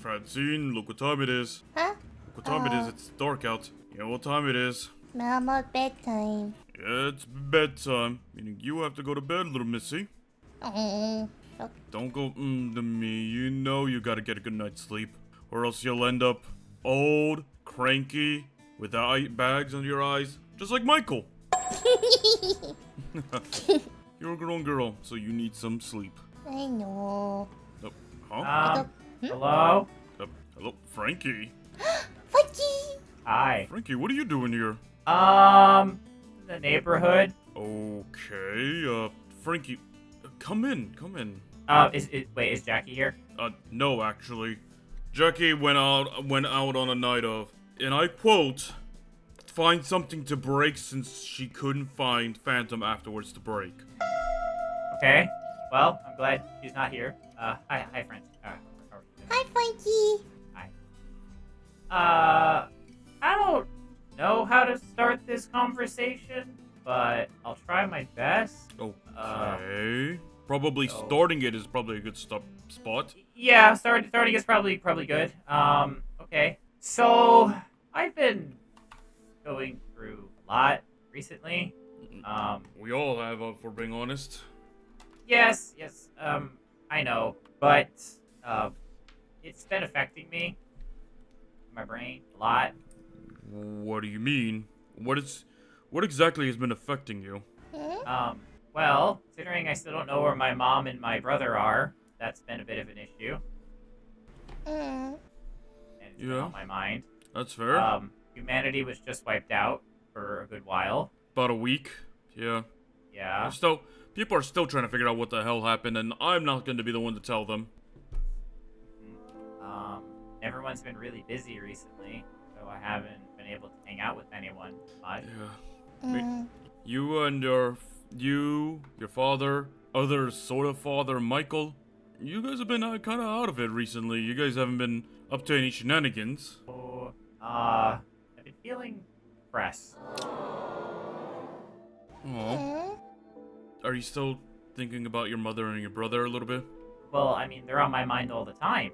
Francine, look what time it is. Huh? Look what time it is. It's dark out. You know what time it is. Almost bedtime. Yeah, it's bedtime. Meaning you have to go to bed, little missy. Oh. Don't go to me. You know you gotta get a good night's sleep. Or else you'll end up old, cranky, with eye bags under your eyes. Just like Michael. You're a grown girl, so you need some sleep. I know. Oh, huh? Hello? Hello, Frankie. Frankie! Hi. Frankie, what are you doing here? The neighborhood. Okay, Frankie, come in. Is Jackie here? No, actually. Jackie went out on a night of, and I quote, find something to break since she couldn't find Phantom afterwards to break. Okay. Well, I'm glad she's not here. Hi, friends. How are you doing? Hi, Frankie. Hi. I don't know how to start this conversation, but I'll try my best. Okay. Probably starting it is probably a good spot. Yeah, starting is probably good. Okay. So, I've been going through a lot recently. We all have, if we're being honest. Yes, I know, but, it's been affecting me, my brain, a lot. What do you mean? What exactly has been affecting you? Well, considering I still don't know where my mom and my brother are, that's been a bit of an issue. And it's been on my mind. That's fair. Humanity was just wiped out for a good while. About a week. Yeah. Yeah. People are still trying to figure out what the hell happened, and I'm not going to be the one to tell them. Everyone's been really busy recently, so I haven't been able to hang out with anyone much. Yeah. You and your father, other sort of father, Michael, you guys have been kind of out of it recently. You guys haven't been up to any shenanigans. So, I've been feeling depressed. Aww. Are you still thinking about your mother and your brother a little bit? Well, I mean, they're on my mind all the time.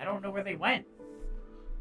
I don't know where they went.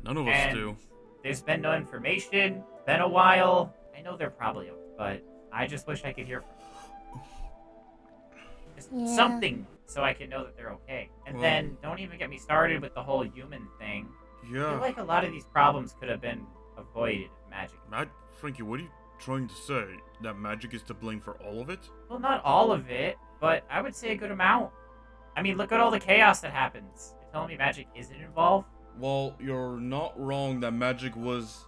None of us do. There's been no information. Been a while. I know they're probably okay, but I just wish I could hear from them. Just something so I can know that they're okay. And then don't even get me started with the whole human thing. Yeah. I feel like a lot of these problems could have been avoided if magic. Frankie, what are you trying to say? That magic is to blame for all of it? Well, not all of it, but I would say a good amount. I mean, look at all the chaos that happens. You're telling me magic isn't involved? Well, you're not wrong that magic was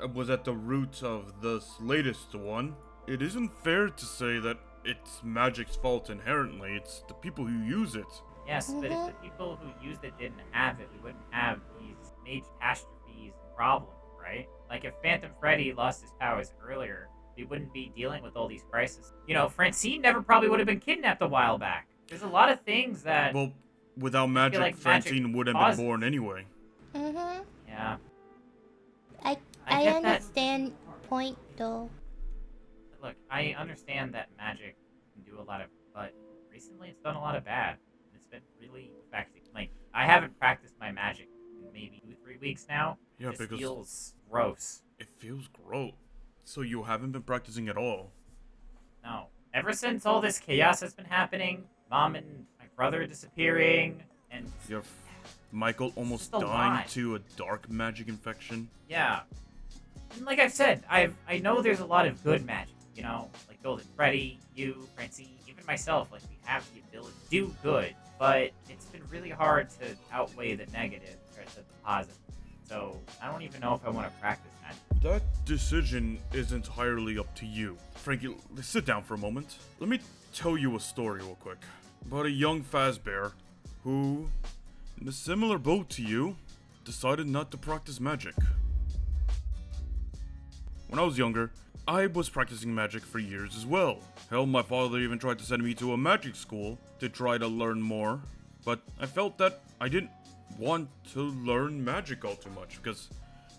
at the root of this latest one. It isn't fair to say that it's magic's fault inherently. It's the people who use it. Yes, but if the people who used it didn't have it, we wouldn't have these major catastrophes and problems, right? Like if Phantom Freddy lost his powers earlier, we wouldn't be dealing with all these crises. You know, Francine never probably would have been kidnapped a while back. There's a lot of things that... Well, without magic, like Francine wouldn't have been born anyway. Yeah. I understand point though. Look, I understand that magic can do a lot of, but recently it's done a lot of bad. It's been really affecting. Like, I haven't practiced my magic in maybe 2-3 weeks now. Yeah, it because feels gross. It feels gross. So you haven't been practicing at all? No. Ever since all this chaos has been happening, Mom and my brother disappearing, and Michael almost dying to a dark magic infection. Yeah. And like I've said, I know there's a lot of good magic, you know? Like Golden Freddy, you, Francie, even myself, like we have the ability to do good, but it's been really hard to outweigh the negative compared to the positive. So I don't even know if I want to practice magic. That decision is entirely up to you. Frankie, sit down for a moment. Let me tell you a story real quick about a young Fazbear who, in a similar boat to you, decided not to practice magic. When I was younger, I was practicing magic for years as well. Hell, my father even tried to send me to a magic school to try to learn more, but I felt that I didn't want to learn magic all too much because,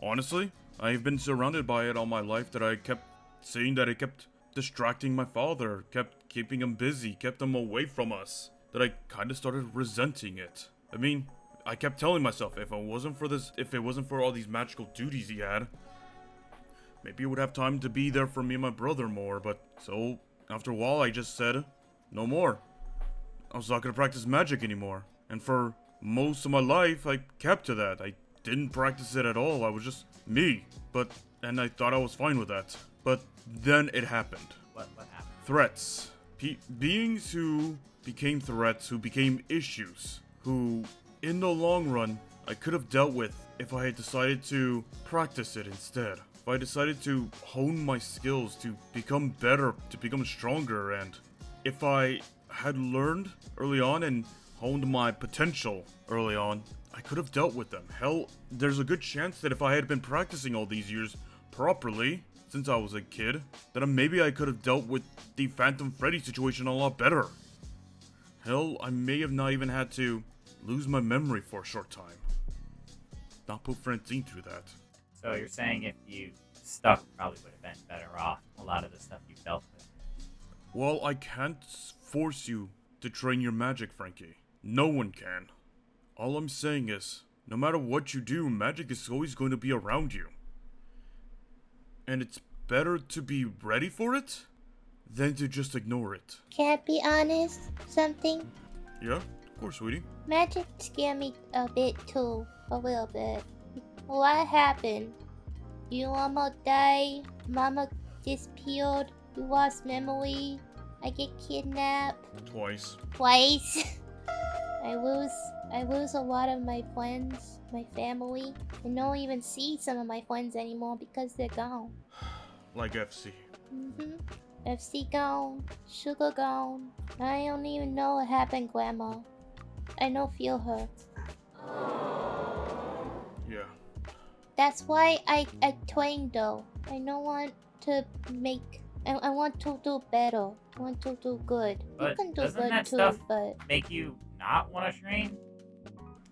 honestly, I've been surrounded by it all my life that I kept seeing that it kept distracting my father, kept keeping him busy, kept him away from us, that I kind of started resenting it. I mean, I kept telling myself if it wasn't for all these magical duties he had, maybe I would have time to be there for me and my brother more, but so after a while I just said, no more. I was not gonna practice magic anymore. And for most of my life, I kept to that. I didn't practice it at all. I was just me. And I thought I was fine with that. But then it happened. What happened? Threats. Beings who became threats, who became issues, who, in the long run, I could have dealt with if I had decided to practice it instead. If I decided to hone my skills to become better, to become stronger, and if I had learned early on and honed my potential early on, I could have dealt with them. Hell, there's a good chance that if I had been practicing all these years properly, since I was a kid, then maybe I could have dealt with the Phantom Freddy situation a lot better. Hell, I may have not even had to lose my memory for a short time. Not put Francine through that. So you're saying if you stuck, probably would have been better off. A lot of the stuff you dealt with. Well, I can't force you to train your magic, Frankie. No one can. All I'm saying is, no matter what you do, magic is always going to be around you. And it's better to be ready for it than to just ignore it. Can I be honest? Something? Yeah, of course, sweetie. Magic scared me a bit too. A little bit. What happened? You almost died. Mama disappeared. You lost memory. I get kidnapped. Twice. I lose a lot of my friends, my family. I don't even see some of my friends anymore because they're gone. Like FC. FC gone, Sugar gone. I don't even know what happened, Grandma. I don't feel her. Yeah. That's why I trained though. I don't want to make. I want to do better. I want to do good. But you can do doesn't good that too, stuff but make you not want to train?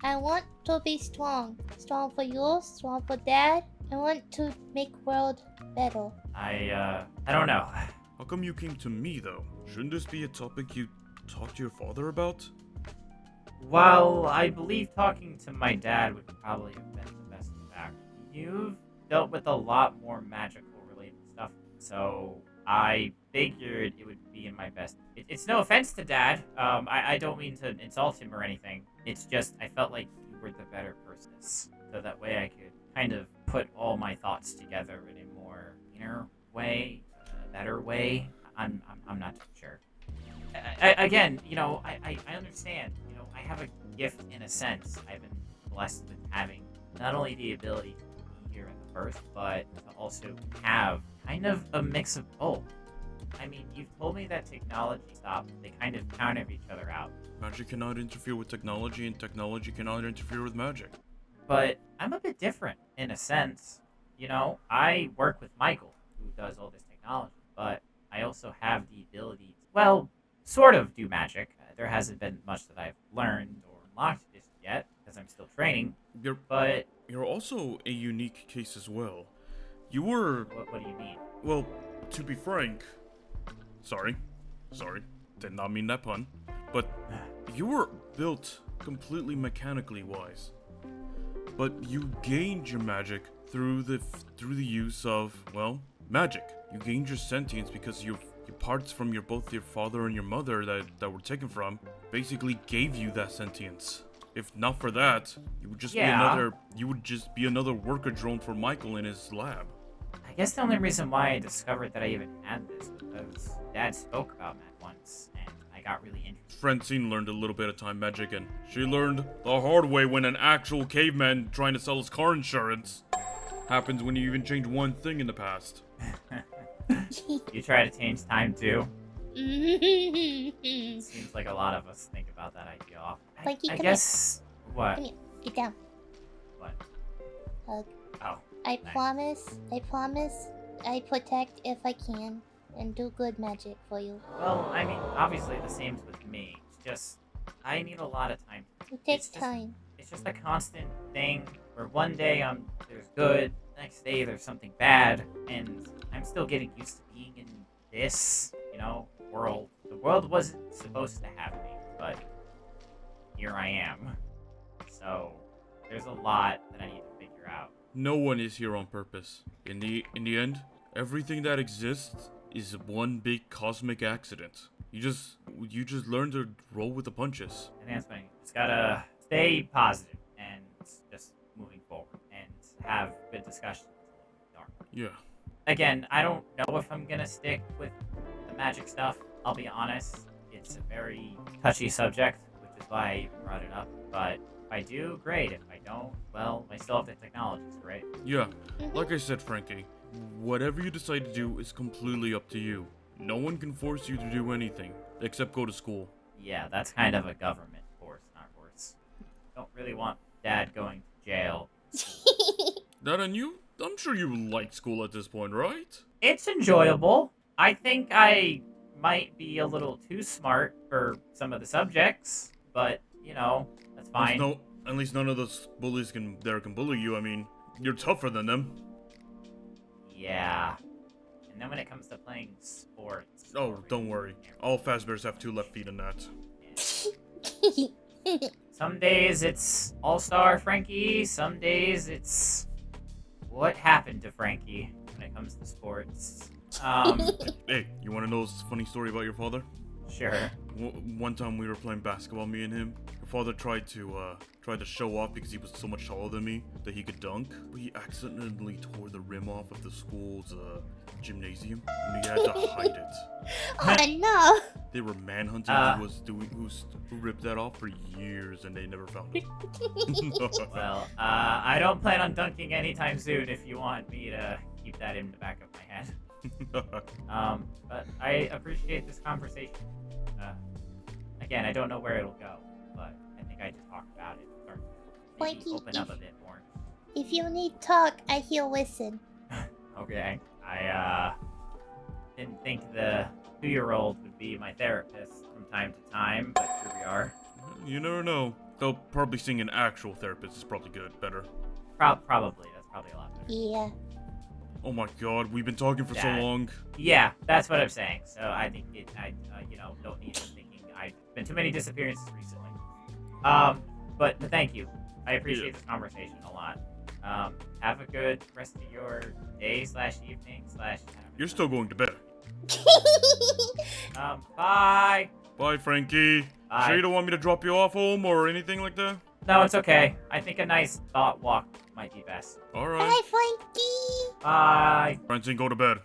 I want to be strong. Strong for you, strong for Dad. I want to make world better. I don't know. How come you came to me, though? Shouldn't this be a topic you talk to your father about? Well, I believe talking to my dad would probably have been the best fact. You've dealt with a lot more magical related stuff, so I figured it would be in my best. It's no offense to Dad. I don't mean to insult him or anything. It's just I felt like you were the better person, so that way I could kind of put all my thoughts together in a more inner way, a better way. I'm not too sure. Again, I understand. I have a gift in a sense. I've been blessed with having not only the ability to be here in the first, but to also have kind of a mix of both. I mean, you've told me that technology stopped. They kind of counter each other out. Magic cannot interfere with technology, and technology cannot interfere with magic. But I'm a bit different, in a sense. I work with Michael, who does all this technology, but I also have the ability to, well, sort of do magic. There hasn't been much that I've learned or unlocked just yet, because I'm still training. You're also a unique case as well. You were... What do you mean? Well, to be frank... Sorry, did not mean that pun. But you were built completely mechanically wise. But you gained your magic through the use of, well, magic. You gained your sentience because your parts from both your father and your mother that were taken from basically gave you that sentience. If not for that, you would just be another worker drone for Michael in his lab. I guess the only reason why I discovered that I even had this was because Dad spoke about that once, and I got really interested. Francine learned a little bit of time magic, and she learned the hard way when an actual caveman trying to sell his car insurance happens when you even change one thing in the past. You try to change time too? Frankie, Seems like a lot of us think about that idea often. Frankie, I come guess... What? Come here. Get down. What? Hug. Oh. I Nice. promise, I protect if I can and do good magic for you. Well, I mean, obviously the same's with me. It's just, I need a lot of time. It takes It's just- time. It's just a constant thing where one day there's good, the next day there's something bad, and I'm still getting used to being in this, world. The world wasn't supposed to have me, but here I am. So there's a lot that I need to figure out. No one is here on purpose. In the end, everything that exists is one big cosmic accident. You just learn to roll with the punches. And that's funny. Just gotta stay positive and just moving forward and have good discussions. Darn. Yeah. Again, I don't know if I'm gonna stick with the magic stuff. I'll be honest. It's a very touchy subject, which is why I even brought it up. But if I do, great. If I don't, well, I still have the technologies, right? Yeah. Like I said, Frankie, whatever you decide to do is completely up to you. No one can force you to do anything, except go to school. Yeah, that's kind of a government force, not force. Don't really want Dad going to jail. That and you? I'm sure you like school at this point, right? It's enjoyable. I think I might be a little too smart for some of the subjects, but, you know, that's fine. At least none of those bullies can bully you. I mean, you're tougher than them. Yeah. And then when it comes to playing sports... Oh, don't worry. All Fazbears have 2 left feet in that. Some days it's All-Star Frankie, some days it's what happened to Frankie when it comes to sports. Hey, you want to know a funny story about your father? Sure. One time we were playing basketball, me and him. Your father tried to show off because he was so much taller than me that he could dunk, but he accidentally tore the rim off of the school's gymnasium, and he had to hide it. Oh no! They were manhunting who ripped that off for years, and they never found it. Well, I don't plan on dunking anytime soon if you want me to keep that in the back of my head. But I appreciate this conversation. Again, I don't know where it'll go, but I think I just talk about it. Or maybe Frankie, open up a bit more. If you need talk, I hear listen. Okay. I didn't think the 2-year-old would be my therapist from time to time, but here we are. You never know. Though probably seeing an actual therapist is probably better. Probably. That's probably a lot better. Yeah. Oh my god, we've been talking for so long. Yeah, that's what I'm saying. So I think I don't need him thinking I've been too many disappearances recently. But thank you. I appreciate this conversation a lot. Have a good rest of your day/evening/ You're still going to bed. Bye. Bye, Frankie. Bye. Sure you don't want me to drop you off home or anything like that? No, it's okay. I think a nice thought walk might be best. Alright. Bye, Frankie! Bye. Francine, go to bed.